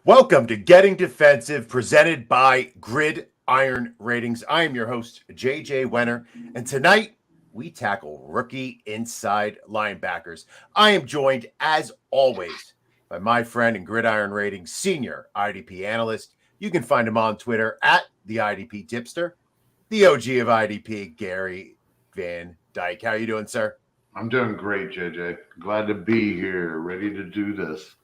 Welcome to Getting Defensive, presented by Gridiron Ratings. I am your host, JJ Wenner, and tonight we tackle rookie inside linebackers. I am joined, as always, by my friend and Gridiron Ratings senior IDP analyst. You can find him on Twitter at the IDP Tipster, the OG of IDP, Gary Van Dyke. How are you doing, sir? I'm doing great, JJ. Glad to be here, ready to do this.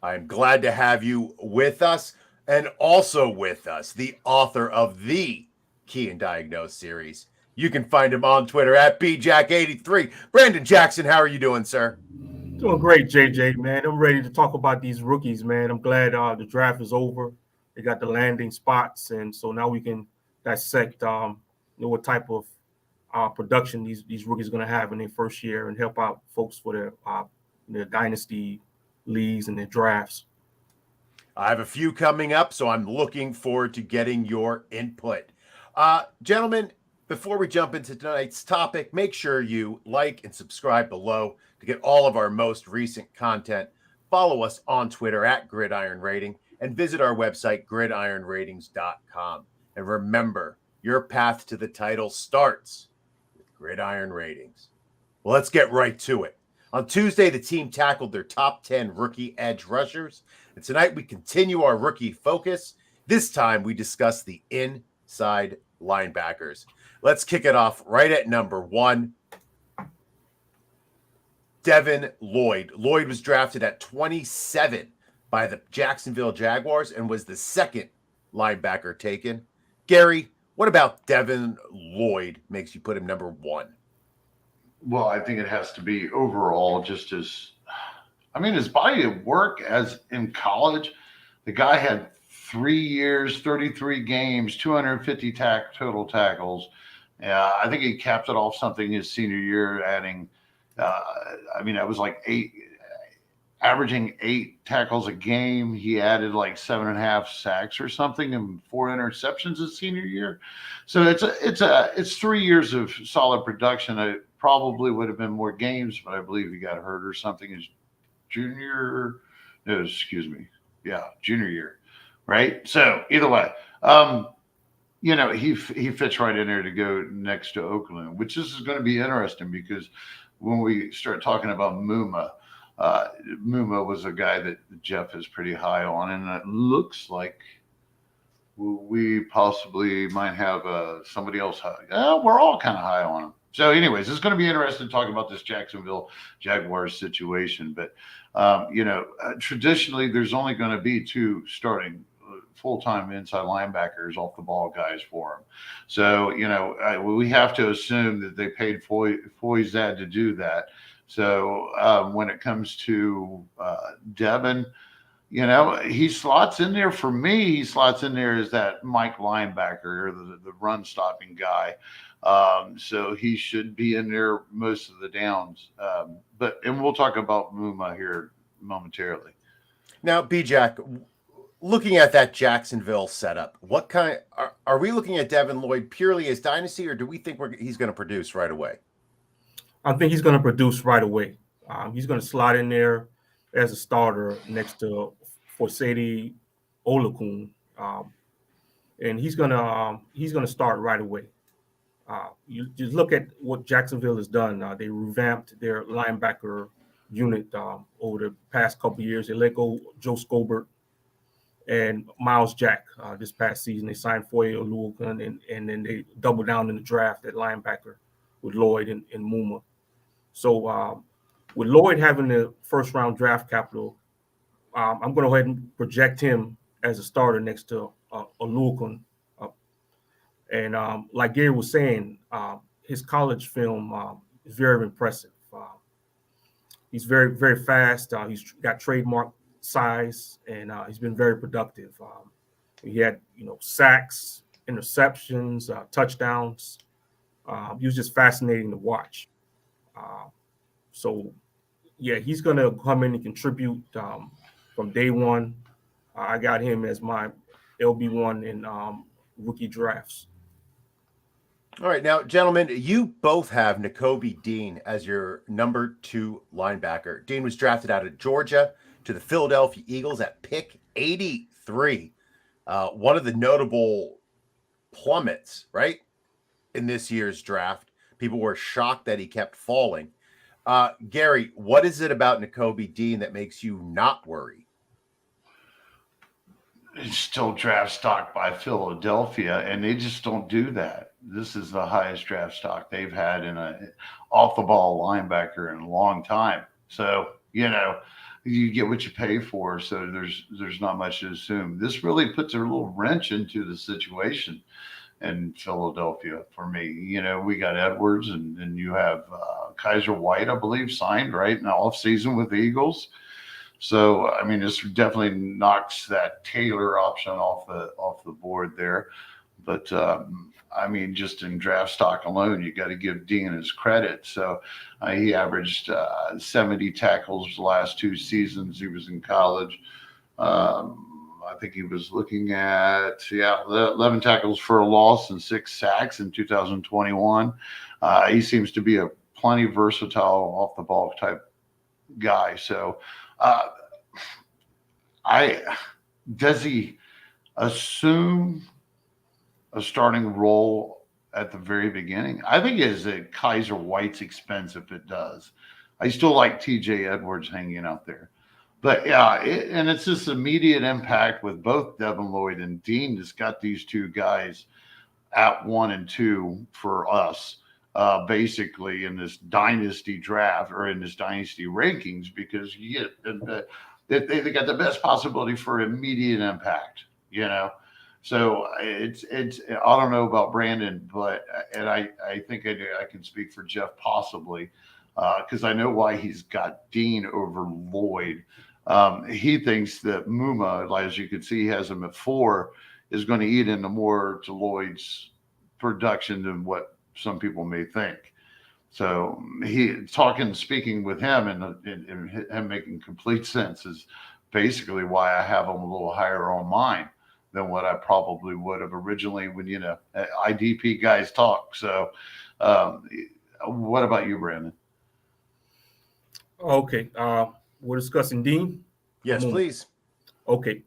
I'm glad to have you with us, and also with us, the author of the Key and Diagnose series. You can find him on Twitter at BJack83. Brandon Jackson, how are you doing, sir? Doing great, JJ, man. I'm ready to talk about these rookies, man. I'm glad the draft is over. They got the landing spots, and so now we can dissect what type of production these rookies are going to have in their first year and help out folks for their dynasty leagues and their drafts. I have a few coming up, so I'm looking forward to getting your input. Gentlemen, before we jump into tonight's topic, make sure you like and subscribe below to get all of our most recent content. Follow us on Twitter at Gridiron Rating and visit our website, gridironratings.com. And remember, your path to the title starts with Gridiron Ratings. Well, let's get right to it. On Tuesday, the team tackled their top 10 rookie edge rushers. And tonight, we continue our rookie focus. This time, we discuss the inside linebackers. Let's kick it off right at number 1. Devin Lloyd. Lloyd was drafted at 27 by the Jacksonville Jaguars and was the second linebacker taken. Gary, what about Devin Lloyd makes you put him number 1? Well, I think it has to be overall just his body of work as in college. The guy had 3 years, 33 games, 250 total tackles. I think he capped it off something his senior year, adding, that was like averaging 8 tackles a game. He added like 7.5 sacks or something and 4 interceptions his senior year. So it's 3 years of solid production. It probably would have been more games, but I believe he got hurt or something his junior year, right? So either way, he fits right in there to go next to Oakland, which is going to be interesting because when we start talking about Muma was a guy that Jeff is pretty high on, and it looks like we possibly might have somebody else high. We're all kind of high on him. So anyways, it's going to be interesting to talk about this Jacksonville Jaguars situation. But, traditionally, there's only going to be 2 starting full-time inside linebackers off the ball guys for him. So, we have to assume that they paid Foyzad to do that. So when it comes to Devin, he slots in there for me. He slots in there as that Mike linebacker, the run-stopping guy. So he should be in there most of the downs. And we'll talk about Muma here momentarily. Now, B-Jack, looking at that Jacksonville setup, what kind are we looking at Devin Lloyd purely as dynasty, or do we think he's going to produce right away? I think he's going to produce right away. He's going to slide in there as a starter next to Forsady Olakun, and he's going to start right away. You just look at what Jacksonville has done. They revamped their linebacker unit over the past couple of years. They let go Joe Scobert and Miles Jack this past season. They signed Foye Oluokun, and then they doubled down in the draft at linebacker with Lloyd and Muma. So with Lloyd having the first-round draft capital, I'm going to go ahead and project him as a starter next to Oluokun. And like Gary was saying, his college film is very impressive. He's very, very fast. He's got trademark size, and he's been very productive. He had, sacks, interceptions, touchdowns. He was just fascinating to watch. He's going to come in and contribute from day one. I got him as my LB1 in rookie drafts. All right. Now, gentlemen, you both have Nakobe Dean as your number 2 linebacker. Dean was drafted out of Georgia to the Philadelphia Eagles at pick 83. One of the notable plummets, right, in this year's draft. People were shocked that he kept falling. Gary, what is it about Nakobe Dean that makes you not worry? It's still draft stock by Philadelphia, and they just don't do that. This is the highest draft stock they've had in a off the ball linebacker in a long time. So, you get what you pay for. So there's not much to assume. This really puts a little wrench into the situation in Philadelphia for me. We got Edwards, and you have Kaiser White, I believe, signed right in the offseason with the Eagles. So, I mean, this definitely knocks that Taylor option off the board there. But, I mean, just in draft stock alone, you got to give Dean his credit. So he averaged 70 tackles the last 2 seasons he was in college. I think he was looking at, 11 tackles for a loss and 6 sacks in 2021. He seems to be a plenty versatile off the ball type guy. So, does he assume a starting role at the very beginning? I think it is at Kaiser White's expense if it does. I still like TJ Edwards hanging out there. But yeah, and it's this immediate impact with both Devin Lloyd and Dean that's got these two guys at 1 and 2 for us. Basically in this dynasty draft or in this dynasty rankings, because you get they got the best possibility for immediate impact, So it's I don't know about Brandon, but I think I can speak for Jeff possibly, because I know why he's got Dean over Lloyd. He thinks that Muma, as you can see, he has him at 4, is going to eat into more to Lloyd's production than what some people may think. So speaking with him and him making complete sense is basically why I have him a little higher on mine than what I probably would have originally when, IDP guys talk. So what about you, Brandon? Okay. We're discussing Dean. Yes, please. Okay.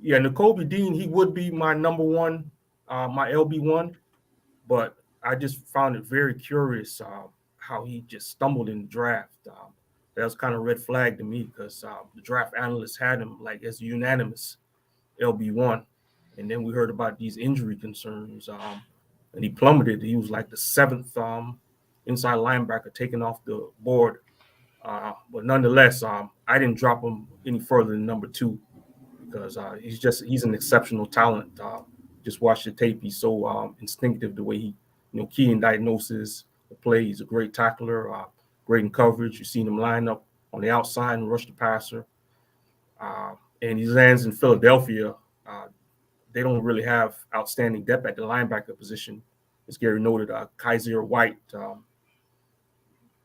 Yeah, Nakobe Dean, he would be my number 1, my LB1, but I just found it very curious how he just stumbled in the draft. That was kind of a red flag to me because the draft analysts had him like as unanimous LB1. And then we heard about these injury concerns and he plummeted. He was like the 7th inside linebacker taken off the board. But nonetheless, I didn't drop him any further than number 2 because he's an exceptional talent. Just watch the tape. He's so instinctive the way he, key in diagnosis, the play. He's a great tackler, great in coverage. You've seen him line up on the outside and rush the passer. And he lands in Philadelphia. They don't really have outstanding depth at the linebacker position. As Gary noted, Kaiser White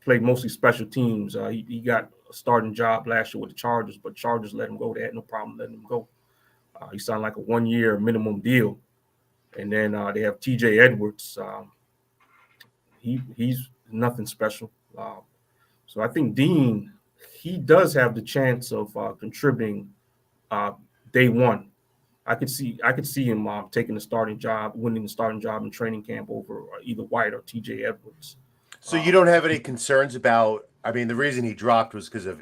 played mostly special teams. He got a starting job last year with the Chargers, but Chargers let him go. They had no problem letting him go. He signed like a 1-year minimum deal. And then they have TJ Edwards. He's nothing special. So I think Dean, he does have the chance of contributing day one. I could see him taking the starting job, winning the starting job in training camp over either White or TJ Edwards. So you don't have any concerns about, I mean, the reason he dropped was because of,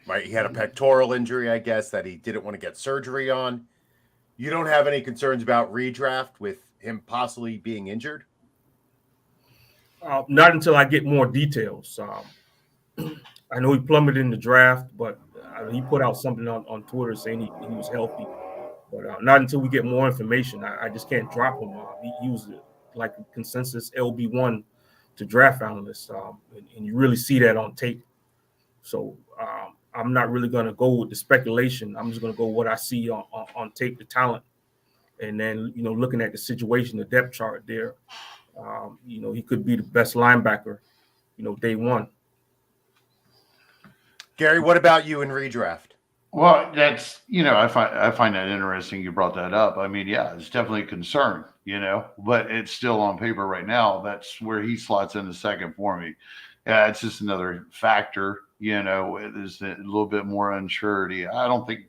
right, he had a pectoral injury, I guess, that he didn't want to get surgery on. You don't have any concerns about redraft with him possibly being injured? Not until I get more details. I know he plummeted in the draft, but he put out something on Twitter saying he was healthy. But not until we get more information. I just can't drop him. He was like a consensus LB1 to draft analysts, and you really see that on tape. So I'm not really going to go with the speculation. I'm just going to go what I see on tape, the talent. And then, looking at the situation, the depth chart there, he could be the best linebacker, day one. Gary, what about you in redraft? Well, that's, I find that interesting you brought that up. I mean, yeah, it's definitely a concern, but it's still on paper right now. That's where he slots in the second for me. Yeah, it's just another factor, there's a little bit more unsurety. I don't think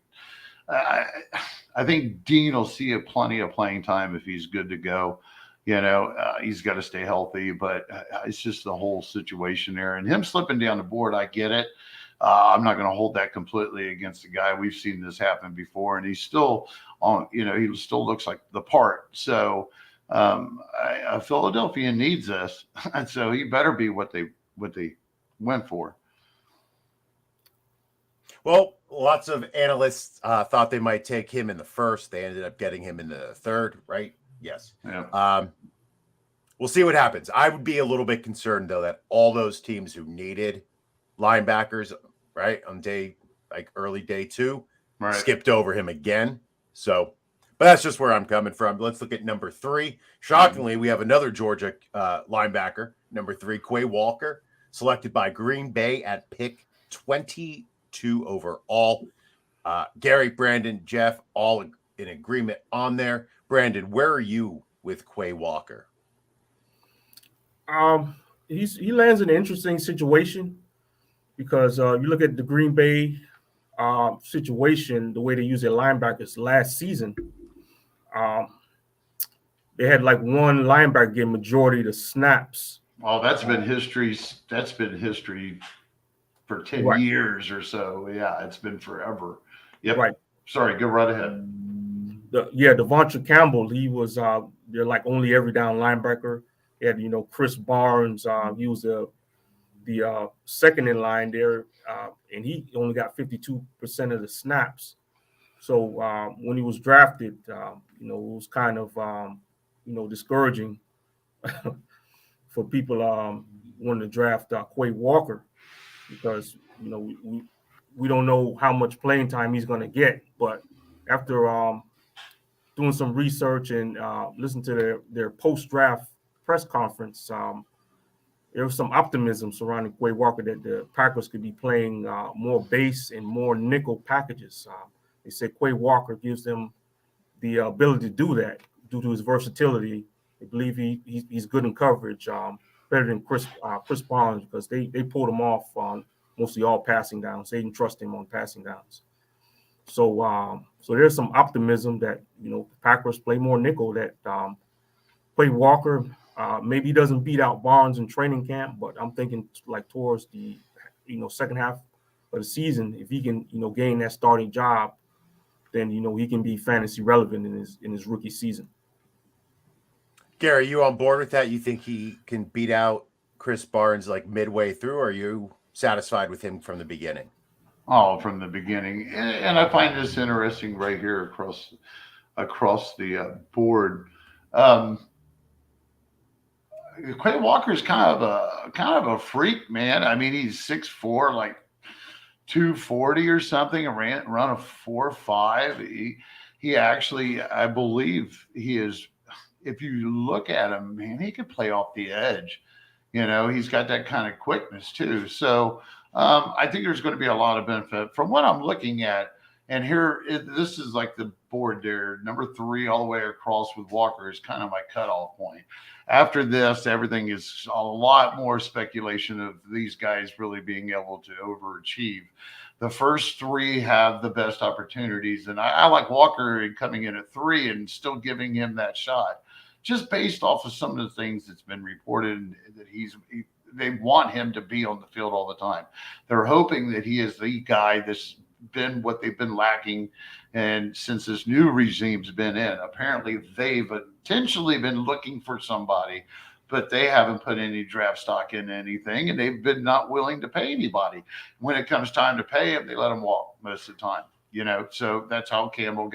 I think Dean will see plenty of playing time if he's good to go. He's got to stay healthy, but it's just the whole situation there. And him slipping down the board, I get it. I'm not going to hold that completely against the guy. We've seen this happen before, and he's still on. He still looks like the part. So Philadelphia needs us, and so he better be what they went for. Well, lots of analysts thought they might take him in the first. They ended up getting him in the third, right? Yes. Yeah. We'll see what happens. I would be a little bit concerned, though, that all those teams who needed linebackers, right, on early day 2, Right. skipped over him again. So, but that's just where I'm coming from. Let's look at number 3. Shockingly, we have another Georgia linebacker, number 3, Quay Walker, selected by Green Bay at pick 22 overall. Gary, Brandon, Jeff, all in agreement on there. Brandon, where are you with Quay Walker? He lands in an interesting situation because you look at the Green Bay situation, the way they use their linebackers last season. They had one linebacker get majority of the snaps. Oh, that's been history. That's been history for 10 Right. years or so. Yeah, it's been forever. Yep. Right. Sorry, go right ahead. Devonta Campbell, he was they're only every down linebacker. They had Chris Barnes, he was the second in line there, and he only got 52% of the snaps. So when he was drafted, it was kind of discouraging for people wanting to draft Quay Walker because we don't know how much playing time he's going to get. But after doing some research and listening to their post-draft press conference, there was some optimism surrounding Quay Walker that the Packers could be playing more base and more nickel packages. They said Quay Walker gives them the ability to do that due to his versatility. They believe he's good in coverage, better than Chris Barnes because they pulled him off on mostly all passing downs. They didn't trust him on passing downs. So there's some optimism that the Packers play more nickel. That Quay Walker maybe he doesn't beat out Barnes in training camp, but I'm thinking towards the second half of the season, if he can gain that starting job, then he can be fantasy relevant in his rookie season. Gary, you on board with that? You think he can beat out Chris Barnes midway through, or are you satisfied with him from the beginning? Oh, from the beginning. And I find this interesting right here across the board. Quay Walker's kind of a freak, man. I mean, he's 6'4", 240 or something, and run a 4.5. He actually, I believe he is. If you look at him, man, he could play off the edge. He's got that kind of quickness too. So I think there's going to be a lot of benefit from what I'm looking at. And here, this is the board there. Number 3 all the way across with Walker is kind of my cutoff point. After this, everything is a lot more speculation of these guys really being able to overachieve. The first 3 have the best opportunities. And I like Walker coming in at 3 and still giving him that shot, just based off of some of the things that's been reported that they want him to be on the field all the time. They're hoping that he is the guy that's been what they've been lacking. And since this new regime's been in, apparently they've intentionally been looking for somebody, but they haven't put any draft stock in anything, and they've been not willing to pay anybody. When it comes time to pay him, they let him walk most of the time, so that's how Campbell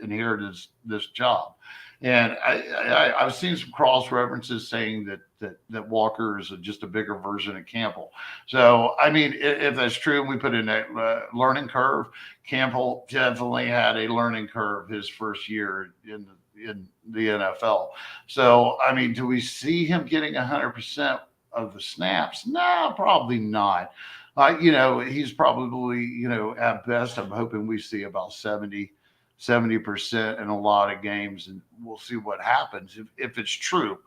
inherited this job. And I've seen some cross references saying that Walker is just a bigger version of Campbell. So, I mean, if that's true, and we put in that learning curve, Campbell definitely had a learning curve his first year in the NFL. So, I mean, do we see him getting 100% of the snaps? No, probably not. He's probably, at best, I'm hoping we see about 70% in a lot of games, and we'll see what happens. If it's true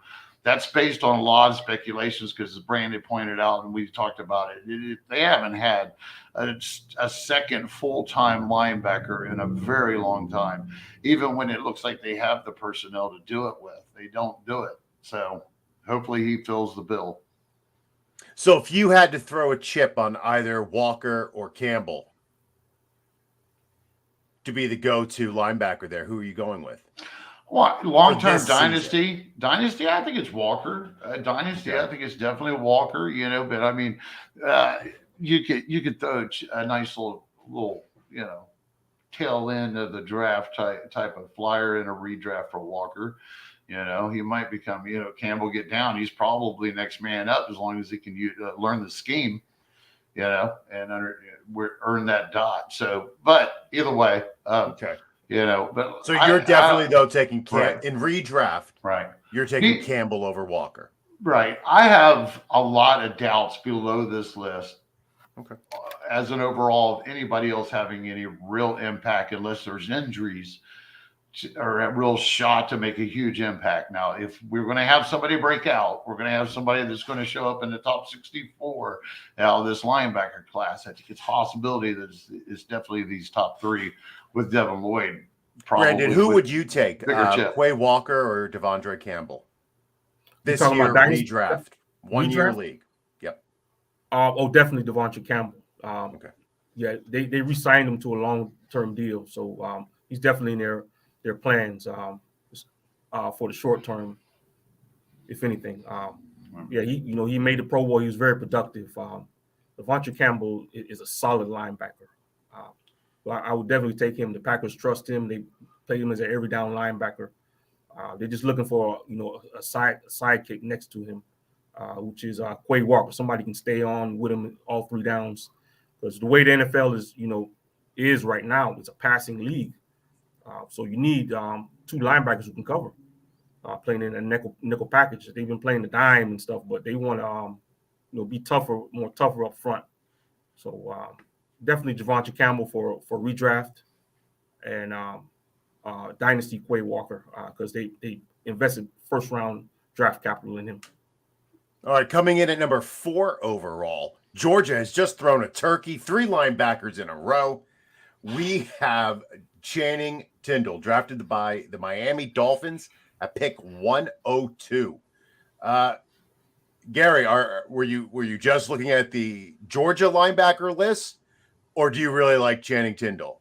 that's based on a lot of speculations because, as Brandon pointed out, and we've talked about it, they haven't had a second full-time linebacker in a very long time. Even when it looks like they have the personnel to do it with, they don't do it. So hopefully he fills the bill. So if you had to throw a chip on either Walker or Campbell to be the go-to linebacker there, who are you going with? Well, long-term dynasty, I think it's Walker. Dynasty, okay. I think it's definitely Walker. But I mean, you could throw a nice little tail end of the draft type of flyer in a redraft for Walker. He might become, Campbell get down. He's probably next man up as long as he can learn the scheme, and earn that dot. So, but either way, okay. But so you're definitely though taking right. in redraft, right? You're taking Campbell over Walker, right? I have a lot of doubts below this list. Okay. As an overall of anybody else having any real impact, unless there's injuries or a real shot to make a huge impact. Now, if we're going to have somebody break out, we're going to have somebody that's going to show up in the top 64 out of this linebacker class. I think it's a possibility that it's definitely these top three with Devin Lloyd. Brandon, who would you take? Quay Walker or Devondre Campbell? This year redraft, 1 year league. Yep. Definitely Devondre Campbell. Okay. Yeah, they re-signed him to a long-term deal, so he's definitely in their plans for the short term, if anything. Yeah, he made the Pro Bowl. He was very productive. Devondre Campbell is a solid linebacker. I would definitely take him. The Packers trust him. They play him as an every down linebacker. They're just looking for a sidekick next to him, which is Quay Walker. Somebody can stay on with him all three downs, because the way the NFL is right now, it's a passing league. So you need two linebackers who can cover, playing in a nickel package. They've been playing the dime and stuff, but they want to be more tougher up front. So definitely Devondre Campbell for redraft, and Dynasty Quay Walker, because they invested first round draft capital in him. All right, coming in at number 4 overall, Georgia has just thrown a turkey, 3 linebackers in a row. We have Channing Tindall, drafted by the Miami Dolphins at pick 102. Gary, were you just looking at the Georgia linebacker list, or do you really like Channing Tindall?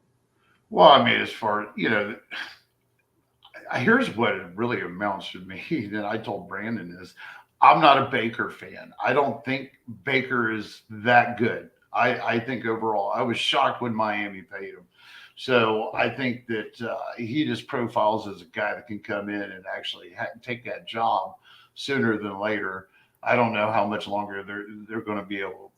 Well, I mean, as far here's what it really amounts to me. And I told Brandon is, I'm not a Baker fan. I don't think Baker is that good. I think overall, I was shocked when Miami paid him. So I think that he just profiles as a guy that can come in and actually take that job sooner than later. I don't know how much longer they're going to be able.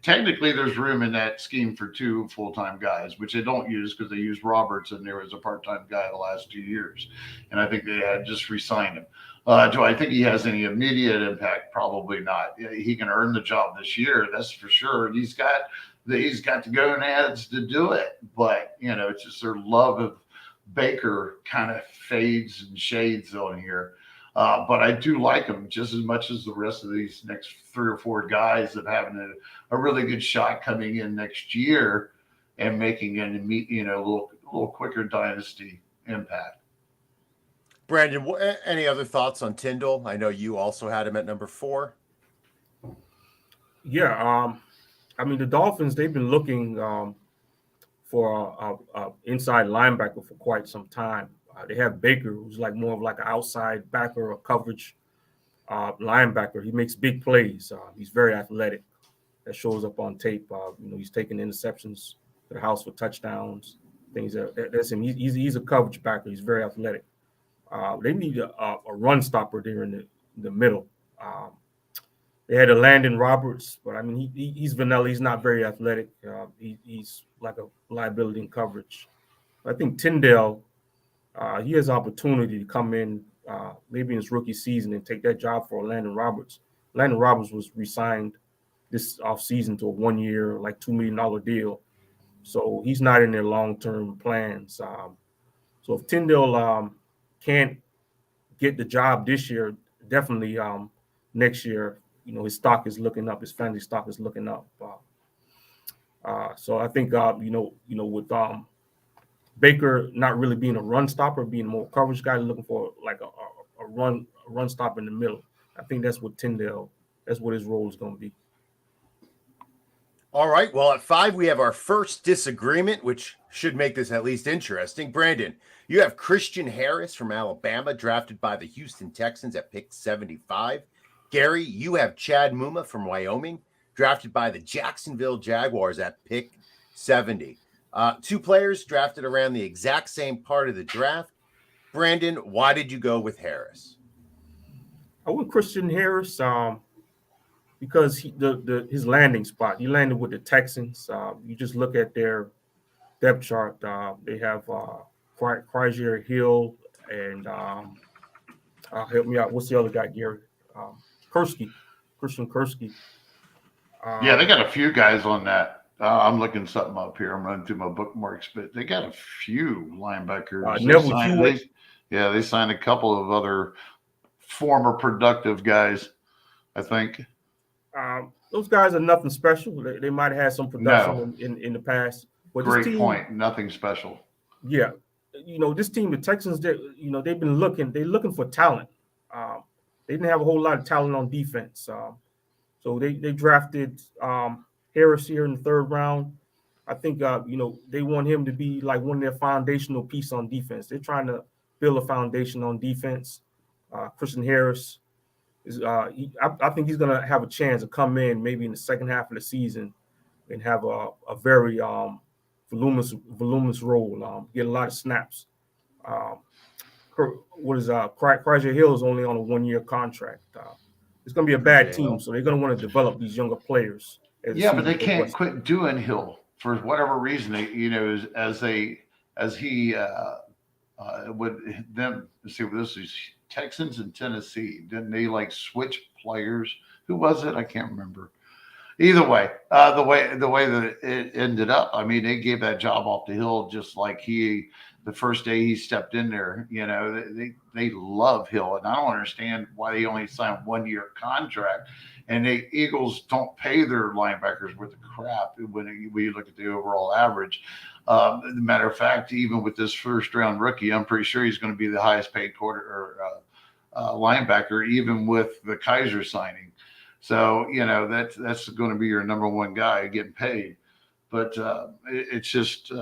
Technically there's room in that scheme for 2 full-time guys, which they don't use because they used Roberts and there was a part-time guy the last 2 years, and I think they had just re-signed him. Do I think he has any immediate impact? Probably not. He can earn the job this year, that's for sure. He's got the gonads to do it, but it's just their love of Baker kind of fades and shades on here. But I do like him just as much as the rest of these next 3 or 4 guys that having a really good shot coming in next year and making a little quicker dynasty impact. Brandon, any other thoughts on Tindall? I know you also had him at number 4. Yeah, I mean, the Dolphins, they've been looking for a inside linebacker for quite some time. They have Baker, who's more of an outside backer or coverage linebacker. He makes big plays. He's very athletic. That shows up on tape. He's taking interceptions to the house for touchdowns. Things that's him. He's a coverage backer. He's very athletic. They need a run stopper there in the middle. They had a Landon Roberts, but I mean he's vanilla. He's not very athletic. He's like a liability in coverage. I think Tindall. He has opportunity to come in maybe in his rookie season and take that job for Landon Roberts. Landon Roberts was re-signed this offseason to a 1-year, $2 million deal. So he's not in their long-term plans. So if Tindall can't get the job this year, definitely next year, his stock is looking up. His fantasy stock is looking up. So I think with Baker not really being a run stopper, being a more coverage guy, looking for like a run stop in the middle. I think that's what Tindall. That's what his role is going to be. All right. Well, at 5, we have our first disagreement, which should make this at least interesting. Brandon, you have Christian Harris from Alabama, drafted by the Houston Texans at pick 75. Gary, you have Chad Muma from Wyoming, drafted by the Jacksonville Jaguars at pick 70. 2 players drafted around the exact same part of the draft. Brandon, why did you go with Harris? I went Christian Harris because his landing spot. He landed with the Texans. You just look at their depth chart. They have Quay Hill and help me out. What's the other guy, Gary? Christian Kursky. Yeah, they got a few guys on that. I'm looking something up here. I'm running through my bookmarks, but they got a few linebackers. They signed a couple of other former productive guys, I think. Those guys are nothing special. They might have had some production in the past. But Great point. Nothing special. Yeah. This team, the Texans, they've been looking for talent. They didn't have a whole lot of talent on defense. So they drafted Harris here in the 3rd round. I think, they want him to be like one of their foundational piece on defense. They're trying to build a foundation on defense. Christian Harris I think he's going to have a chance to come in maybe in the second half of the season and have a very voluminous role, get a lot of snaps. Quay Hill is only on a 1-year contract. It's going to be a bad team, so they're going to want to develop these younger players. Yeah, but they can't quit doing Hill for whatever reason. As he would then see what this is. Texans and Tennessee, didn't they like switch players? Who was it? I can't remember. Either way, the way that it ended up, I mean, they gave that job off to Hill just like the first day he stepped in there. They love Hill, and I don't understand why they only signed 1-year contract. And the Eagles don't pay their linebackers worth of crap when you look at the overall average. As a matter of fact, even with this first-round rookie, I'm pretty sure he's going to be the highest-paid linebacker, even with the Kaiser signing. So that's going to be your number 1 guy getting paid. But it's just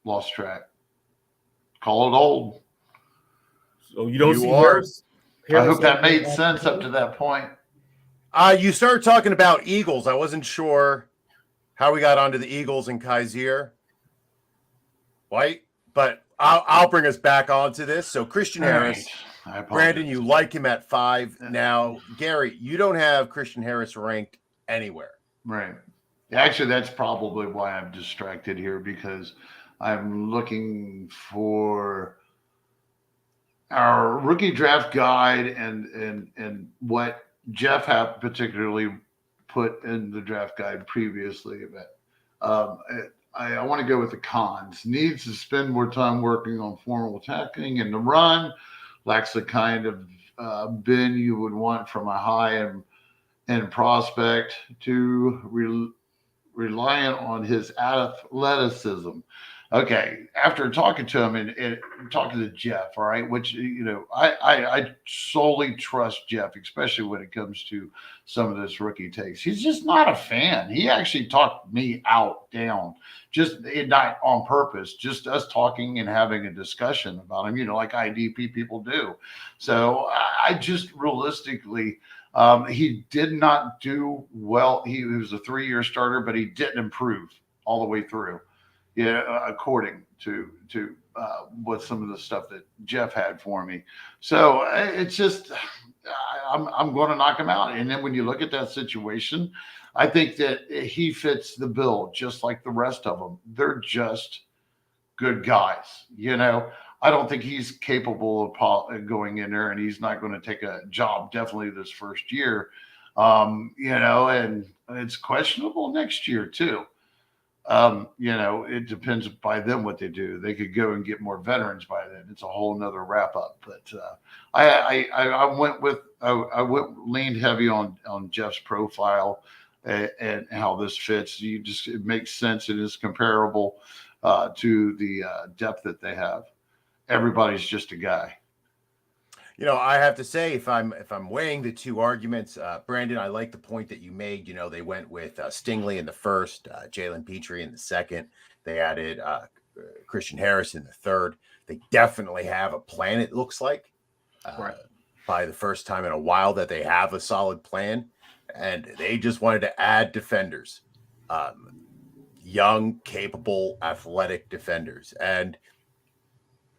lost track. Call it old. So you don't see Harris. I hope that made sense up to that point. You started talking about Eagles. I wasn't sure how we got onto the Eagles and Kaiser White, but I'll bring us back onto this. So Christian Harris, Brandon, you like him at 5. Now, Gary, you don't have Christian Harris ranked anywhere. Right. Actually, that's probably why I'm distracted here, because I'm looking for our rookie draft guide and what Jeff had particularly put in the draft guide previously. But I want to go with the cons. Needs to spend more time working on formal tackling and the run. Lacks the kind of bend you would want from a high end prospect. To reliant on his athleticism. Okay, after talking to him and talking to Jeff, all right, which, I solely trust Jeff, especially when it comes to some of this rookie takes. He's just not a fan. He actually talked me down, just not on purpose, just us talking and having a discussion about him, like IDP people do. So I just realistically, he did not do well. He was a 3-year starter, but he didn't improve all the way through. According to what some of the stuff that Jeff had for me. So it's just, I'm going to knock him out. And then when you look at that situation, I think that he fits the bill just like the rest of them. They're just good guys. I don't think he's capable of going in there, and he's not going to take a job definitely this first year. And it's questionable next year too. It depends by them what they do. They could go and get more veterans by then. It's a whole nother wrap up. But I leaned heavy on Jeff's profile and how this fits. It makes sense. It is comparable to the depth that they have. Everybody's just a guy. I have to say, if I'm weighing the two arguments, Brandon, I like the point that you made. They went with Stingley in the first, Jalen Petrie in the second. They added Christian Harris in the third. They definitely have a plan, it looks like, by the first time in a while that they have a solid plan. And they just wanted to add defenders, young, capable, athletic defenders. And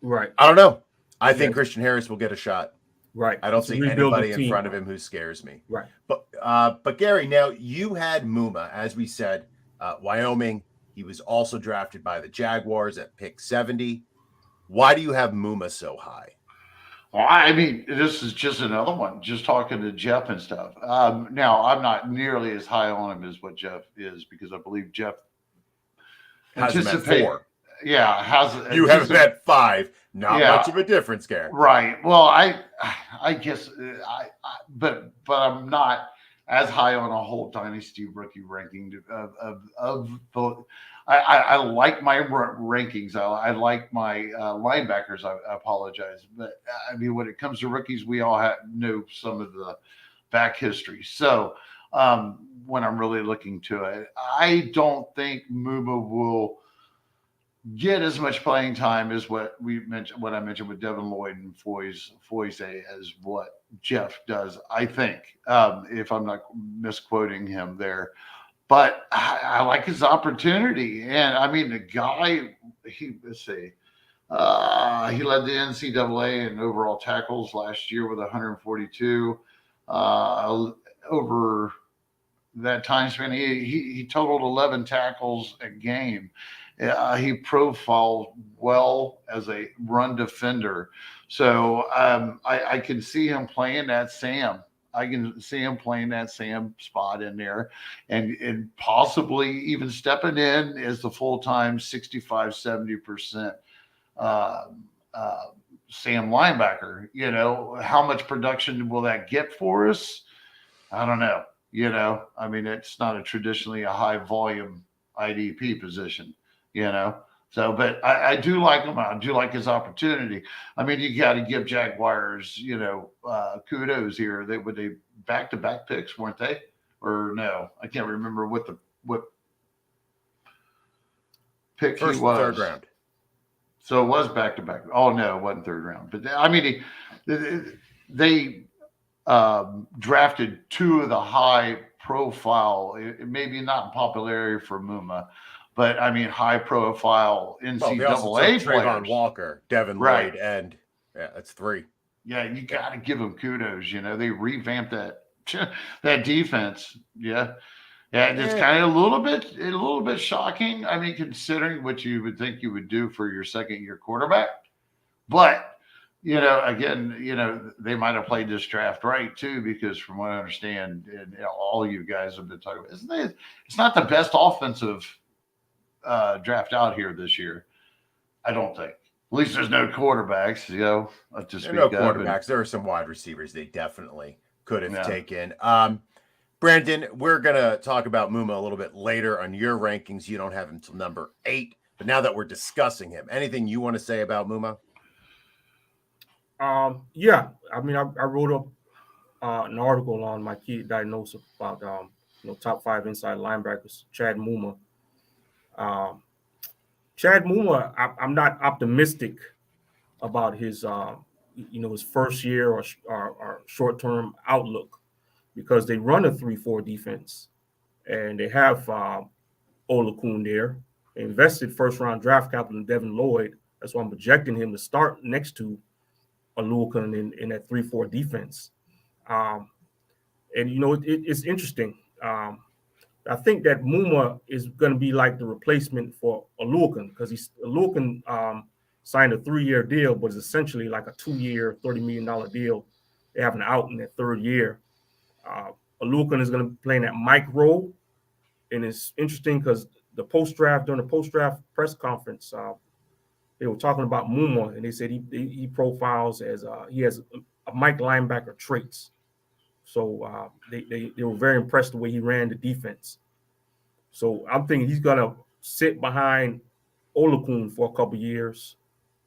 I don't know. I think Christian Harris will get a shot. Right. I don't see anybody in front of him who scares me. Right. But Gary, now you had Muma, as we said, Wyoming. He was also drafted by the Jaguars at pick 70. Why do you have Muma so high? Well, I mean, this is just another one, just talking to Jeff and stuff. Now, I'm not nearly as high on him as what Jeff is, because I believe Jeff has him at 4. Yeah, you have him at 5. Not much of a difference, Gary. Right. Well, I guess, but I'm not as high on a whole dynasty rookie ranking of the. I like my rankings. I like my linebackers. I apologize, but I mean, when it comes to rookies, we all know some of the back history. So when I'm really looking to it, I don't think Muma will get as much playing time as what I mentioned with Devin Lloyd and Foyce as what Jeff does. I think, if I'm not misquoting him there, but I like his opportunity. And I mean, the guy, he led the NCAA in overall tackles last year with 142. Over that time span, he totaled 11 tackles a game. He profiled well as a run defender. So I can see him playing that Sam. I can see him playing that Sam spot in there and possibly even stepping in as the full-time 65-70% Sam linebacker. How much production will that get for us? I don't know. I mean, it's not traditionally a high volume IDP position. So, but I do like him. I do like his opportunity. I mean, you got to give Jaguars, kudos here. They back-to-back picks, weren't they? Or no, I can't remember what pick First he was. Third round. So it was back-to-back. Oh no, it wasn't third round. But I mean, they drafted 2 of the high-profile, maybe not in popularity for Muma, but I mean, high-profile NCAA players. Quay Walker, Devin Lloyd, and that's 3. Yeah, you got to give them kudos. They revamped that defense. Yeah, it's kind of a little bit shocking. I mean, considering what you would think you would do for your second-year quarterback, but again, they might have played this draft right too, because from what I understand, and all you guys have been talking about, it's not the best offensive draft out here this year. I don't think. At least there's no quarterbacks. There are no quarterbacks. There are some wide receivers they definitely could have taken. Brandon, we're gonna talk about Muma a little bit later on your rankings. You don't have him till number 8, but now that we're discussing him, anything you want to say about Muma? Yeah. I mean, I wrote up an article on my key diagnosis about top 5 inside linebackers. Chad Muma. Chad Muma, I'm not optimistic about his his first year or short-term outlook, because they run a 3-4 defense and they have Olakun there. They invested first-round draft capital in Devin Lloyd. That's why I'm projecting him to start next to Olakun in that 3-4 defense. And it's interesting. I think that Muma is going to be like the replacement for Olakun, because Olakun signed a 3-year deal, but it's essentially like a 2-year, $30 million deal. They have an out in that 3rd year. Olakun is going to be playing that Mike role, and it's interesting because during the post-draft press conference, they were talking about Muma, and they said he profiles as he has a Mike linebacker traits. So they were very impressed the way he ran the defense. So I'm thinking he's gonna sit behind Olakun for a couple years,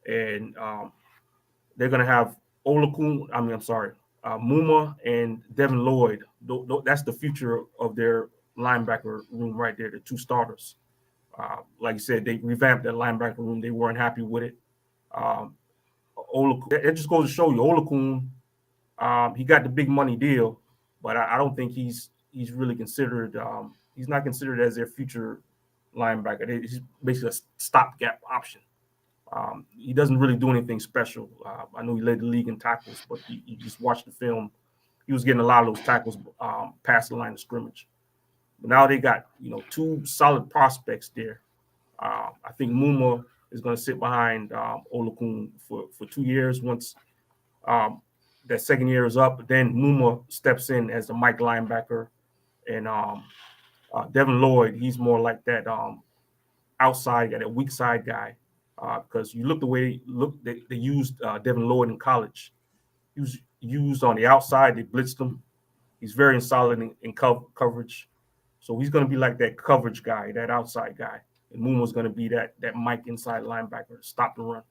and they're gonna have Muma and Devin Lloyd. That's the future of their linebacker room right there. The two starters. Like you said, they revamped that linebacker room. They weren't happy with it. It just goes to show you, Olakun, he got the big money deal, but I don't think he's really considered. He's not considered as their future linebacker. He's basically a stopgap option. He doesn't really do anything special. I know he led the league in tackles, but you just watch the film. He was getting a lot of those tackles past the line of scrimmage. But now they got two solid prospects there. I think Muma is going to sit behind Olakun for 2 years. Once that second year is up, then Muma steps in as the Mike linebacker, and Devin Lloyd, he's more like that outside guy, that weak side guy. Because you look the way they used Devin Lloyd in college. He was used on the outside. They blitzed him. He's very solid in coverage. So he's going to be like that coverage guy, that outside guy. And Muma's going to be that Mike inside linebacker to stop the run.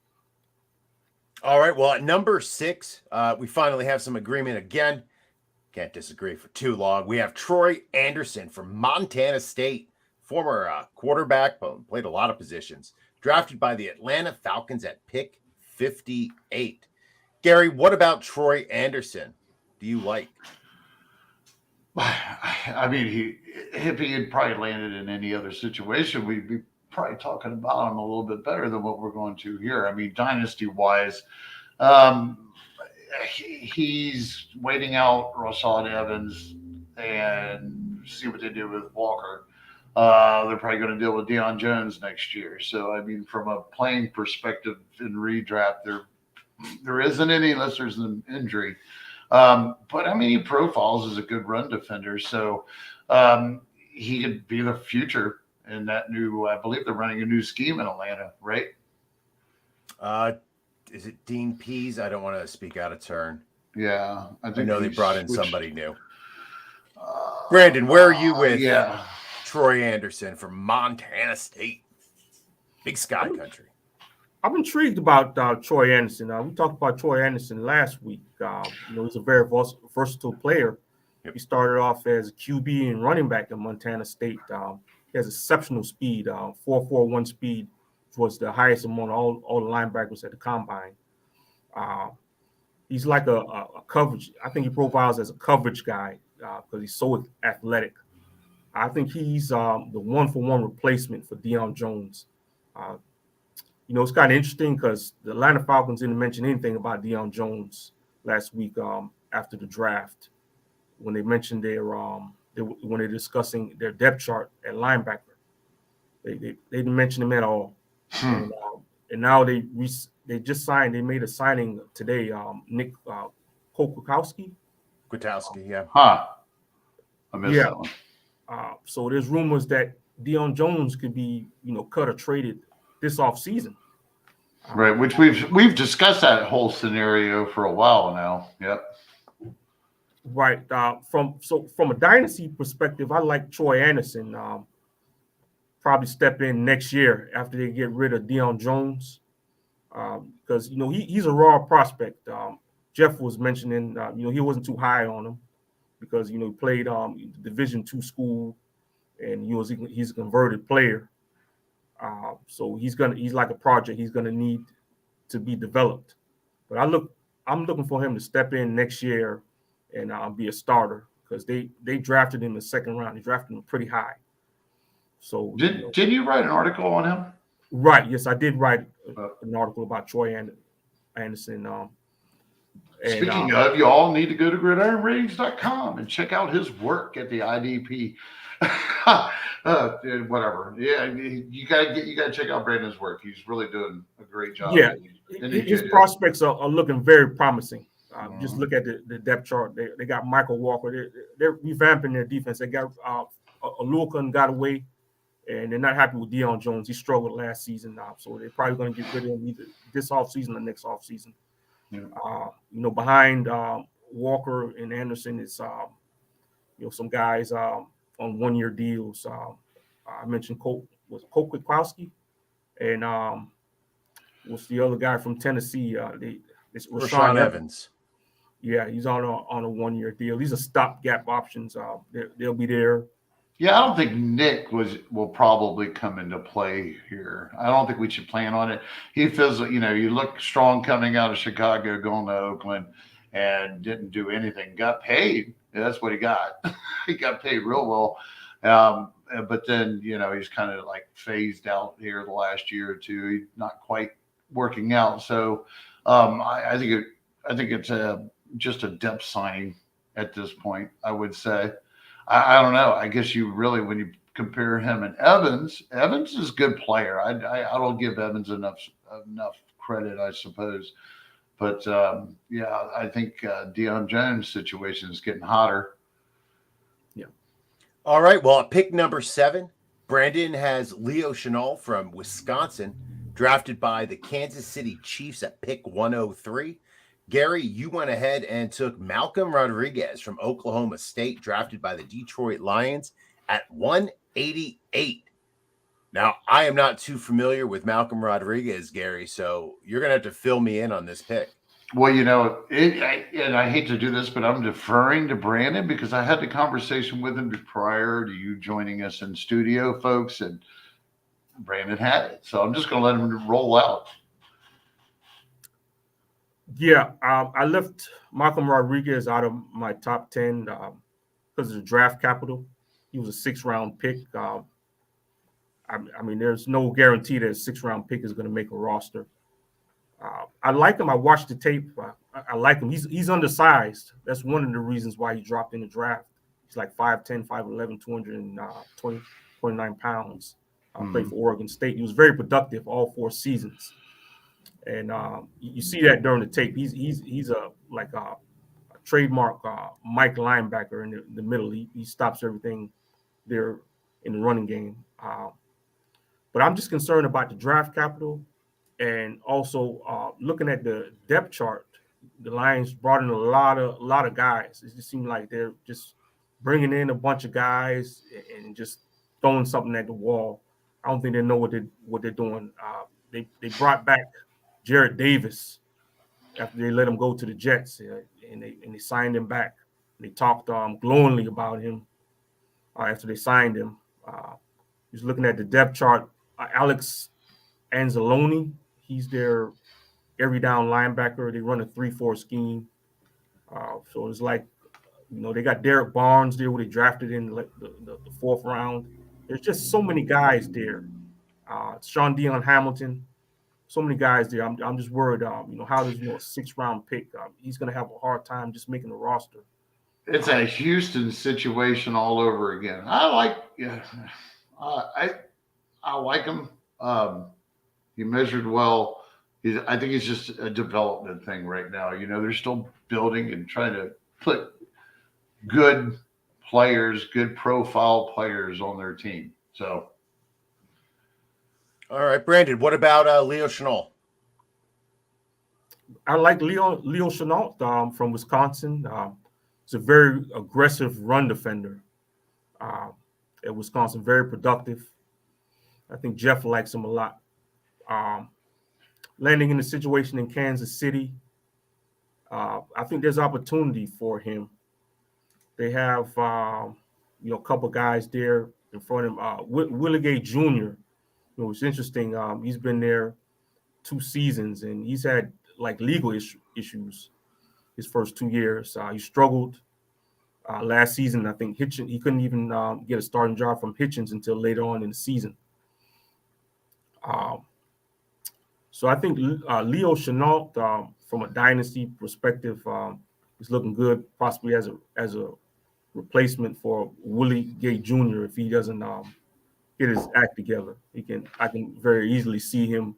All right. Well, at number 6, we finally have some agreement again. Can't disagree for too long. We have Troy Andersen from Montana State, former quarterback, played a lot of positions. Drafted by the Atlanta Falcons at pick 58. Gary, what about Troy Andersen? Do you like? I mean, if he had probably landed in any other situation, we'd be probably talking about him a little bit better than what we're going to here. I mean, dynasty-wise, he's waiting out Rashad Evans and see what they do with Walker. They're probably going to deal with Deion Jones next year. So, I mean, from a playing perspective in redraft, there isn't any unless there's an injury. But, I mean, he profiles as a good run defender. So, he could be the future in that new, I believe they're running a new scheme in Atlanta, right? Is it Dean Pease? I don't want to speak out of turn. Yeah. I know they brought in somebody new. Brandon, where are you with Troy Andersen from Montana State? Big Sky Country. I'm intrigued about Troy Andersen. We talked about Troy Andersen last week. He's a very versatile player. Yep. He started off as a QB and running back at Montana State. He has exceptional speed, 4.41 speed, which was the highest among all the linebackers at the combine. He's like a coverage. I think he profiles as a coverage guy because he's so athletic. I think he's the one-for-one replacement for Deion Jones. It's kind of interesting because the Atlanta Falcons didn't mention anything about Deion Jones last week after the draft when they mentioned when they're discussing their depth chart at linebacker. They didn't mention him at all. And now they just signed. They made a signing today. Nick Kwiatkowski. Yeah. Huh. I missed that one. So there's rumors that Deion Jones could be, cut or traded this offseason. Right, which we've discussed that whole scenario for a while now. Yep. Right. From a dynasty perspective, I like Troy Andersen. Probably step in next year after they get rid of Deion Jones, because he's a raw prospect. Jeff was mentioning he wasn't too high on him because he played Division II school and he's a converted player. So he's like a project. He's gonna need to be developed. But I'm looking for him to step in next year and be a starter because they drafted him in the second round. They drafted him pretty high. So did you write an article on him? Right. Yes, I did write an article about Troy Andersen. Speaking of, you all need to go to gridironratings.com and check out his work at the IDP. Whatever. Yeah, you gotta check out Brandon's work. He's really doing a great job. Yeah, his prospects are looking very promising. Just look at the depth chart. They got Michael Walker. They're revamping their defense. They got Aluakun got away, and they're not happy with Deion Jones. He struggled last season, so they're probably going to get rid of him either this offseason or next offseason. Yeah. Behind Walker and Andersen is some guys on 1-year deals. I mentioned Kokowski, and what's the other guy from Tennessee? It's Rashawn Evans. Yeah, he's on a 1-year deal. These are stopgap options. They'll be there. Yeah, I don't think Nick will probably come into play here. I don't think we should plan on it. He feels, you look strong coming out of Chicago, going to Oakland, and didn't do anything. Got paid. That's what he got. He got paid real well. But then, he's kind of like phased out here the last year or two. He's not quite working out. So I think it's just a depth signing at this point, I would say. I don't know. I guess when you compare him and Evans is a good player. I don't give Evans enough credit, I suppose. But I think Deion Jones' situation is getting hotter. Yeah. All right. Well, at pick number 7, Brandon has Leo Chenal from Wisconsin, drafted by the Kansas City Chiefs at pick 103. Gary, you went ahead and took Malcolm Rodriguez from Oklahoma State, drafted by the Detroit Lions at 188. Now, I am not too familiar with Malcolm Rodriguez, Gary, so you're going to have to fill me in on this pick. Well, and I hate to do this, but I'm deferring to Brandon because I had the conversation with him prior to you joining us in studio, folks, and Brandon had it. So I'm just going to let him roll out. Yeah, I left Malcolm Rodriguez out of my top 10 because of the draft capital. He was a 6th-round pick. I mean, there's no guarantee that a 6th-round pick is going to make a roster. I like him. I watched the tape. I like him. He's undersized. That's one of the reasons why he dropped in the draft. He's like 5'10", 5'11", 229 pounds. Played for Oregon State. He was very productive all 4 seasons. And you see that during the tape. He's a trademark Mike linebacker in the middle. He stops everything there in the running game. But I'm just concerned about the draft capital, and also looking at the depth chart. The Lions brought in a lot of guys. It just seemed like they're just bringing in a bunch of guys and just throwing something at the wall. I don't think they know what they're doing. They brought back Jarrett Davis after they let him go to the Jets, and they signed him back. They talked glowingly about him after they signed him. Just looking at the depth chart, Alex Anzalone, he's their every down linebacker. They run a 3-4 scheme. So it's like, they got Derek Barnes there, who they drafted in the 4th round. There's just so many guys there. Sean Dion Hamilton, so many guys there. I'm just worried. How does a 6th-round pick? He's going to have a hard time just making the roster. It's a Houston situation all over again. I like him. He measured well. I think it's just a development thing right now. They're still building and trying to put good players, good profile players on their team. So. All right, Brandon, what about Leo Chenal? I like Leo Chenal from Wisconsin. He's a very aggressive run defender at Wisconsin, very productive. I think Jeff likes him a lot. Landing in the situation in Kansas City, I think there's opportunity for him. They have, a couple guys there in front of him. Willie Gay Jr., it's interesting. He's been there 2 seasons, and he's had legal issues his first 2 years. He struggled last season. I think he couldn't even get a starting job from Hitchens until later on in the season. So I think Leo Chenal, from a dynasty perspective, is looking good, possibly as a replacement for Willie Gay Jr. if he doesn't get his act together. I can very easily see him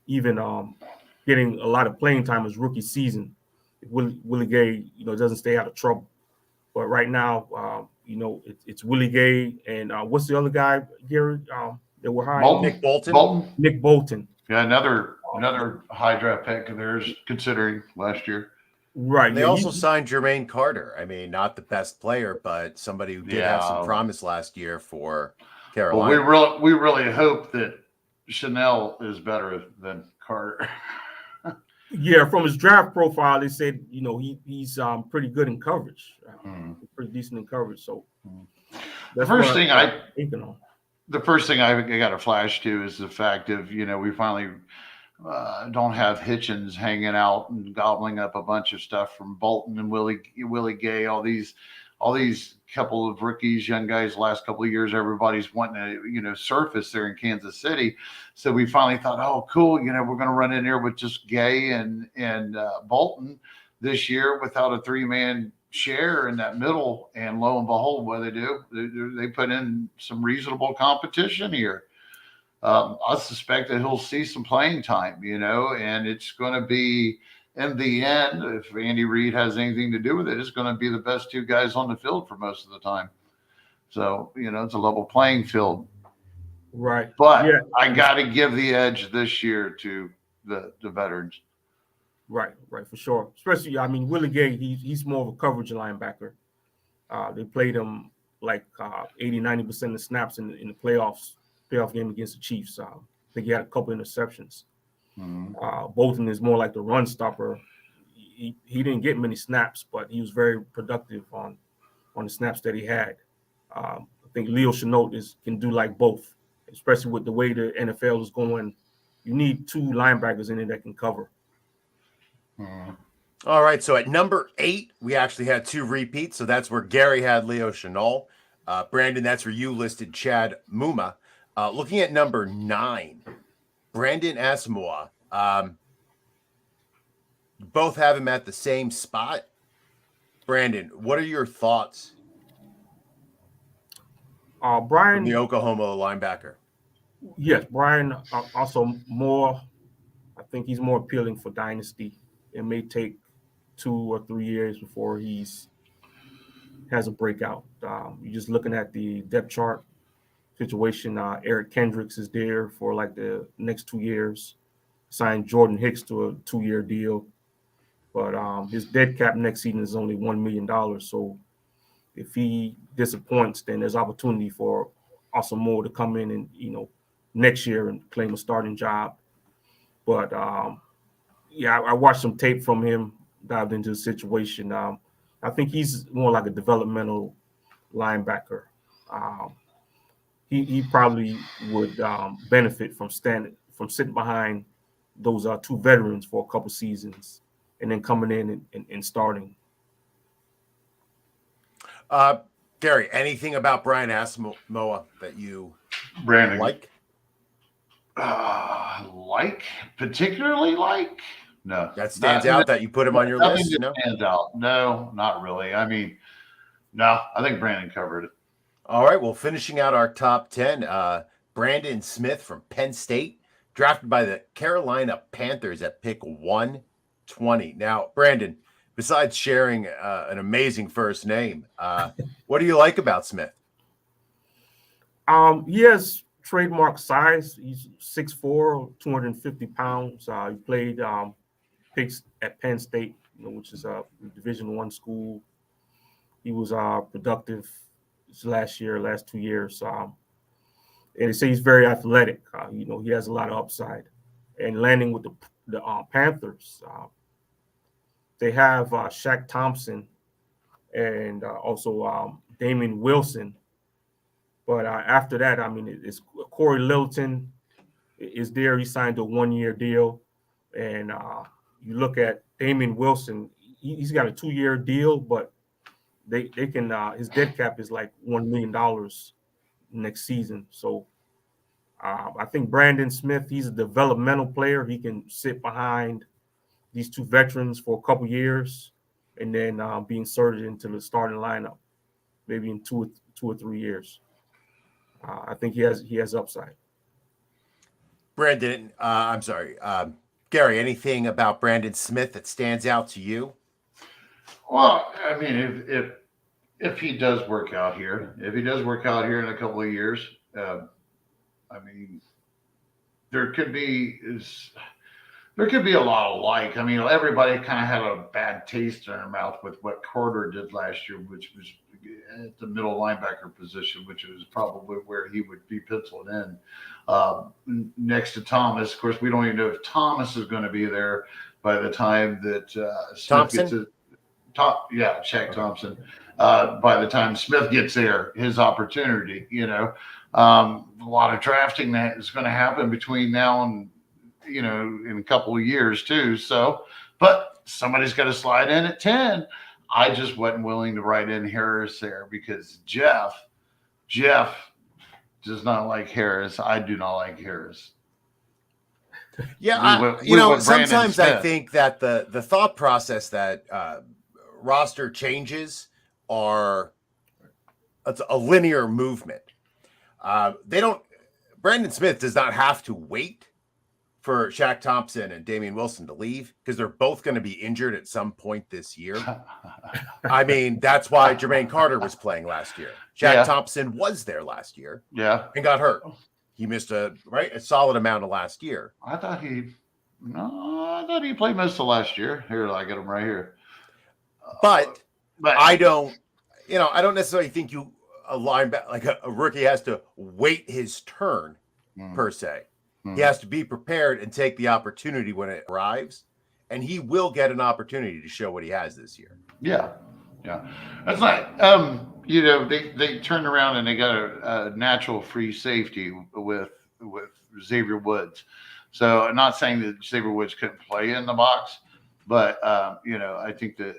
even getting a lot of playing time his rookie season if Willie Gay doesn't stay out of trouble. But right now, it's Willie Gay and what's the other guy, Gary? That were high. Nick Bolton. Nick Bolton. Yeah, another high draft pick of theirs considering last year. Right. They also signed Jermaine Carter. I mean, not the best player, but somebody who did have some promise last year for Carolina. Well, we really hope that Chenal is better than Carter. Yeah, from his draft profile, they said he's pretty good in coverage, pretty decent in coverage. So the first thing I got to flash to is the fact of we finally don't have Hitchens hanging out and gobbling up a bunch of stuff from Bolton and Willie Gay, all these couple of rookies, young guys, last couple of years, everybody's wanting to surface there in Kansas City. So we finally thought, oh, cool, we're going to run in there with just Gay and Bolton this year without a 3-man share in that middle. And lo and behold, what they do, they put in some reasonable competition here. I suspect that he'll see some playing time, and it's going to be, in the end, if Andy Reid has anything to do with it, it's going to be the best two guys on the field for most of the time. So, it's a level playing field. Right. But yeah, I got to give the edge this year to the veterans. Right, for sure. Especially, Willie Gay, he's more of a coverage linebacker. They played him like 80-90% of the snaps in the playoff game against the Chiefs. I think he had a couple interceptions. Bolton is more like the run stopper. He didn't get many snaps, but he was very productive on the snaps that he had. I think Leo Chenal can do like both, especially with the way the NFL is going. You need 2 linebackers in it that can cover. All right, so at number 8, we actually had 2 repeats. So that's where Gary had Leo Chenal. Brandon, that's where you listed Chad Muma. Looking at number 9, Brandon Asmoa. Both have him at the same spot. Brandon, what are your thoughts? Brian, from the Oklahoma linebacker. Yes, Brian also more. I think he's more appealing for Dynasty. It may take 2 or 3 years before has a breakout. You're just looking at the depth chart situation. Eric Kendricks is there for like the next 2 years. Signed Jordan Hicks to a 2-year deal, but his dead cap next season is only $1 million. So if he disappoints, then there's opportunity for Asamoah to come in and next year and claim a starting job. But I watched some tape from him, dived into the situation. I think he's more like a developmental linebacker. He probably would benefit from sitting behind those 2 veterans for a couple seasons and then coming in and starting. Gary, anything about Brian Asmoa that you Brandon like? Particularly like? No. That stands out that you put him on your list? No? Stands out. No, not really. No, I think Brandon covered it. All right. Well, finishing out our top 10, Brandon Smith from Penn State, drafted by the Carolina Panthers at pick 120. Now, Brandon, besides sharing an amazing first name, what do you like about Smith? He has trademark size. He's 6'4", 250 pounds. He played picks at Penn State, which is a Division I school. He was productive last 2 years. And they say he's very athletic. He has a lot of upside. And landing with the Panthers, they have Shaq Thompson and also Damian Wilson. But after that, it's Corey Littleton is there. He signed a 1-year deal. And you look at Damian Wilson, he's got a 2-year deal, but they can his dead cap is like $1 million next season. So I think Brandon Smith, he's a developmental player. He can sit behind these 2 veterans for a couple years and then be inserted into the starting lineup, maybe in 2 or 3 years. I think he has upside. Brandon, I'm sorry, Gary, anything about Brandon Smith that stands out to you? Well, if if he does work out here, in a couple of years, I mean, there could be a lot of like. I mean, everybody kind of had a bad taste in their mouth with what Carter did last year, which was at the middle linebacker position, which was probably where he would be penciled in next to Thomas. Of course, we don't even know if Thomas is going to be there by the time that Smith gets it. Shaq Thompson. By the time Smith gets there, his opportunity, a lot of drafting that is going to happen between now and, in a couple of years too. So, but somebody's got to slide in at 10. I just wasn't willing to write in Harris there because Jeff does not like Harris. I do not like Harris. Yeah, sometimes I think that the thought process that roster changes are it's a linear movement. Brandon Smith does not have to wait for Shaq Thompson and Damian Wilson to leave because they're both going to be injured at some point this year. I mean, that's why Jermaine Carter was playing last year. Shaq Thompson was there last year. And got hurt. He missed a solid amount of last year. I thought he played most of last year. Here, I get him right here. But I don't necessarily think a linebacker like a rookie has to wait his turn per se. He has to be prepared and take the opportunity when it arrives, and he will get an opportunity to show what he has this year. Yeah. That's like they turned around and they got a natural free safety with Xavier Woods. So I'm not saying that Xavier Woods couldn't play in the box, but I think the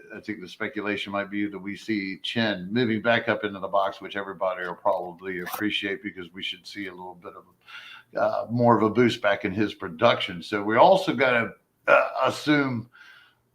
speculation might be that we see Chen moving back up into the box, which everybody will probably appreciate because we should see a little bit of more of a boost back in his production. So we also got to assume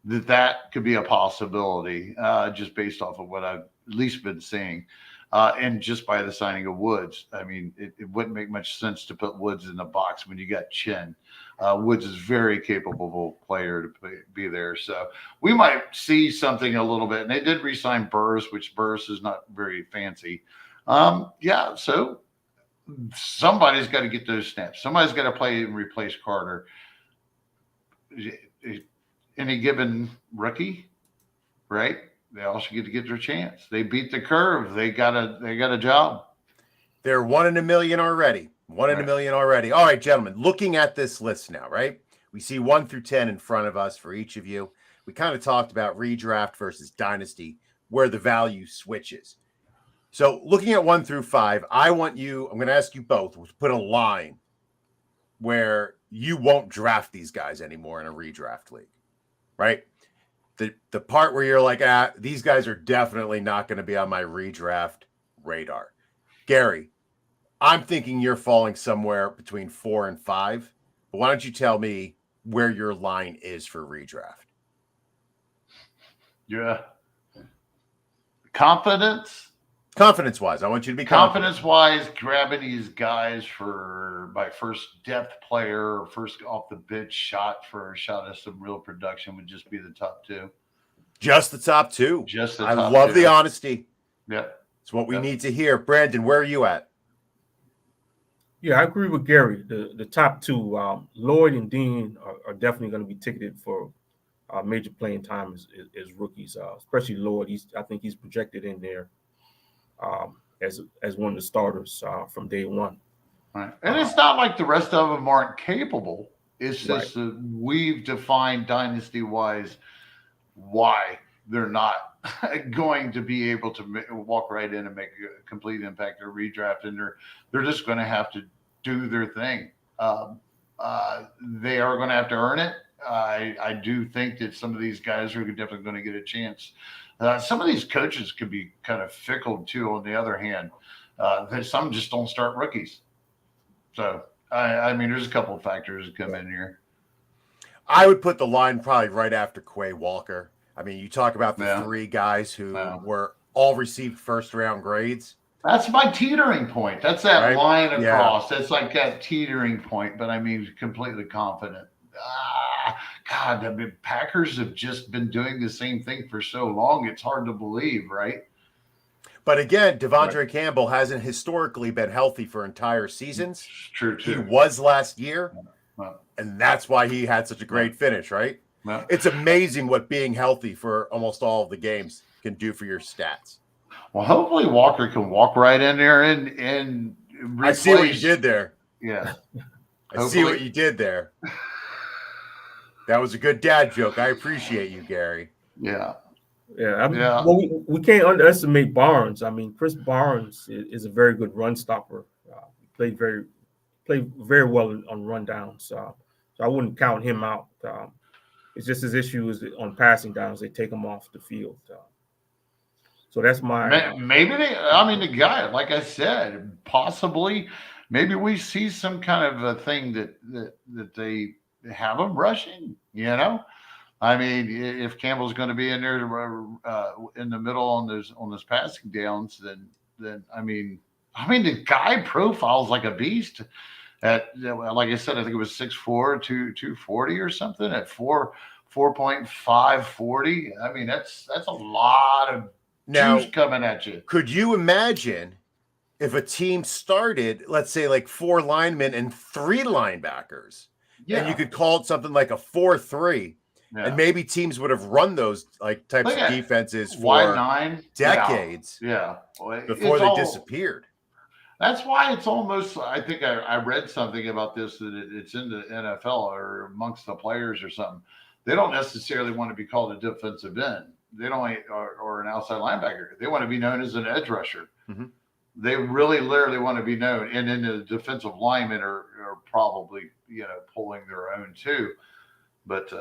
that could be a possibility, just based off of what I've at least been seeing, and just by the signing of Woods. I mean, it wouldn't make much sense to put Woods in the box when you got Chen. Woods is a very capable player to be there. So we might see something a little bit. And they did re-sign Burris, which Burris is not very fancy. So somebody's got to get those snaps. Somebody's got to play and replace Carter. Any given rookie, right? They also get to get their chance. They beat the curve. They got a job. They're 1 in a million already. 1 in a million already. All right, gentlemen, looking at this list now, right? We see 1 through 10 in front of us for each of you. We kind of talked about redraft versus dynasty, where the value switches. So looking at 1 through 5, I'm going to ask you both to put a line where you won't draft these guys anymore in a redraft league, right? The part where you're like, these guys are definitely not going to be on my redraft radar. Gary, I'm thinking you're falling somewhere between 4 and 5, but why don't you tell me where your line is for redraft? Yeah. Confidence-wise, I want you to be confidence-wise, grabbing these guys for my first depth player or first off the bench shot for a shot at some real production would just be the top 2. Just the top 2. I love the honesty. Yep. It's what we need to hear. Brandon, where are you at? Yeah, I agree with Gary. The top 2, Lloyd and Dean are definitely going to be ticketed for major playing time as rookies, especially Lloyd. I think he's projected in there as one of the starters from day one. Right. And it's not like the rest of them aren't capable. It's just that we've defined dynasty-wise why they're not going to be able to walk right in and make a complete impact or redraft, and they're just going to have to do their thing. They are going to have to earn it. I do think that some of these guys are definitely going to get a chance. Some of these coaches could be kind of fickle too. On the other hand, some just don't start rookies. So I mean, there's a couple of factors that come in here. I would put the line probably right after Quay Walker. I mean, you talk about the 3 guys who were all received first-round grades. That's my teetering point. That's that line across. That's like that teetering point, but I mean, completely confident. God, I mean, Packers have just been doing the same thing for so long. It's hard to believe, right? But again, Devondre Campbell hasn't historically been healthy for entire seasons. True, He too. was last year, Well, and that's why he had such a great finish, right? well, It's amazing what being healthy for almost all of the games can do for your stats. well, hopefully Walker can walk right in there and replace. I see what you did there. Yeah. I see what you did there. That was a good dad joke. I appreciate you, Gary. Yeah. Yeah. Well, we can't underestimate Barnes. I mean, Chris Barnes is a very good run stopper. Played very well on rundowns. So I wouldn't count him out. It's just his issue is on passing downs. They take him off the field. So that's my maybe the guy, like I said, possibly maybe we see some kind of a thing that they have him rushing, I mean, if Campbell's going to be in there in the middle on those passing downs, then I mean the guy profiles like a beast. At, like I said, I think it was 6'4", 240 or something at 4.5 40. I mean, that's a lot of juice coming at you. Could you imagine if a team started, let's say, like 4 linemen and 3 linebackers, and you could call it something like a 4-3, and maybe teams would have run those types of defenses for decades, before they disappeared. That's why it's almost. I think I read something about this that it's in the NFL or amongst the players or something. They don't necessarily want to be called a defensive end. They don't, or an outside linebacker. They want to be known as an edge rusher. Mm-hmm. They really, literally want to be known. And then the defensive linemen are probably pulling their own too. But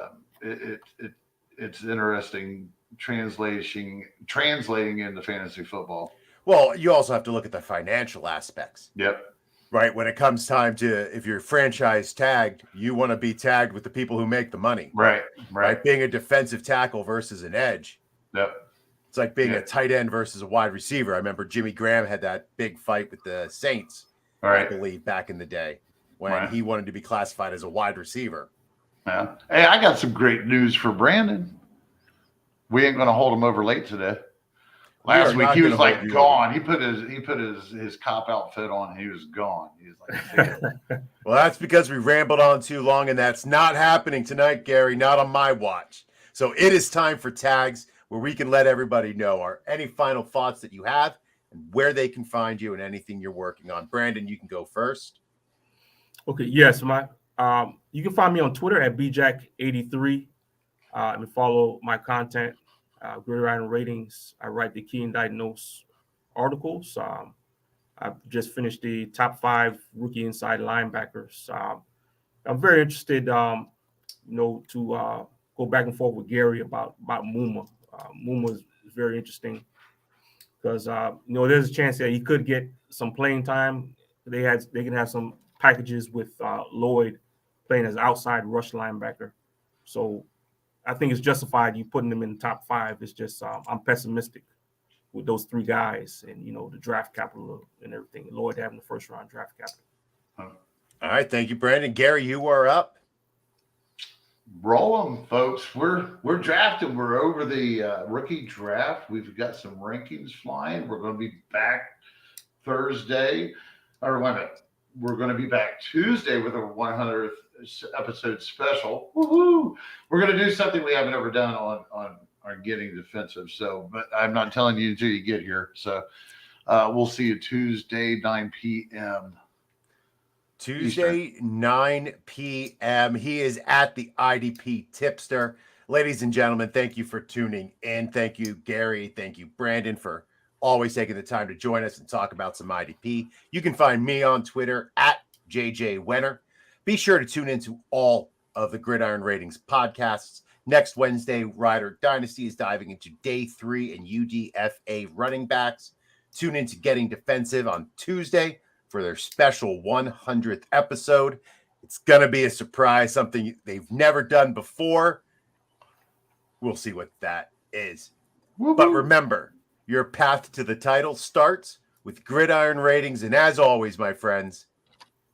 it's interesting translating into fantasy football. Well, you also have to look at the financial aspects. Yep. Right. When it comes time to, if you're franchise tagged, you want to be tagged with the people who make the money. Right. Being a defensive tackle versus an edge. Yep. It's like being a tight end versus a wide receiver. I remember Jimmy Graham had that big fight with the Saints, I believe, back in the day when he wanted to be classified as a wide receiver. Yeah. Hey, I got some great news for Brandon. We ain't going to hold him over late today. Last week he was like gone. He put his cop outfit on and he was gone. He was like, well, that's because we rambled on too long, and that's not happening tonight, Gary. Not on my watch. So it is time for tags, where we can let everybody know any final thoughts that you have and where they can find you and anything you're working on. Brandon, you can go first. Okay. Yes, you can find me on Twitter at bjack83 and follow my content. Gridiron Ratings. I write the Key and Diagnose articles. I've just finished the top 5 rookie inside linebackers. I'm very interested, to go back and forth with Gary about Muma. Muma is very interesting because there's a chance that he could get some playing time. They can have some packages with Lloyd playing as outside rush linebacker. So I think it's justified you putting them in the top 5. It's just I'm pessimistic with those 3 guys and, the draft capital and everything. Lloyd having the first round draft capital. All right. Thank you, Brandon. Gary, you are up. Roll them, folks. We're drafting. We're over the rookie draft. We've got some rankings flying. We're going to be back Thursday. Or wait a minute. We're going to be back Tuesday with a 100th episode special. Woohoo! We're going to do something we haven't ever done on getting defensive. So, but I'm not telling you until you get here. So, we'll see you Tuesday, 9 p.m. Tuesday, Eastern. 9 p.m. He is at the IDP Tipster. Ladies and gentlemen, thank you for tuning in. Thank you, Gary. Thank you, Brandon, for always taking the time to join us and talk about some IDP. You can find me on Twitter at JJWenner. Be sure to tune into all of the Gridiron Ratings podcasts. Next Wednesday, Rider Dynasty is diving into day 3 and UDFA running backs. Tune into Getting Defensive on Tuesday for their special 100th episode. It's going to be a surprise, something they've never done before. We'll see what that is. Woo-hoo. But remember, your path to the title starts with Gridiron Ratings. And as always, my friends,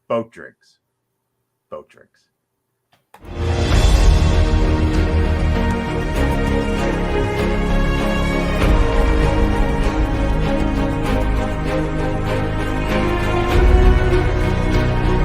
boat drinks. Boat drinks.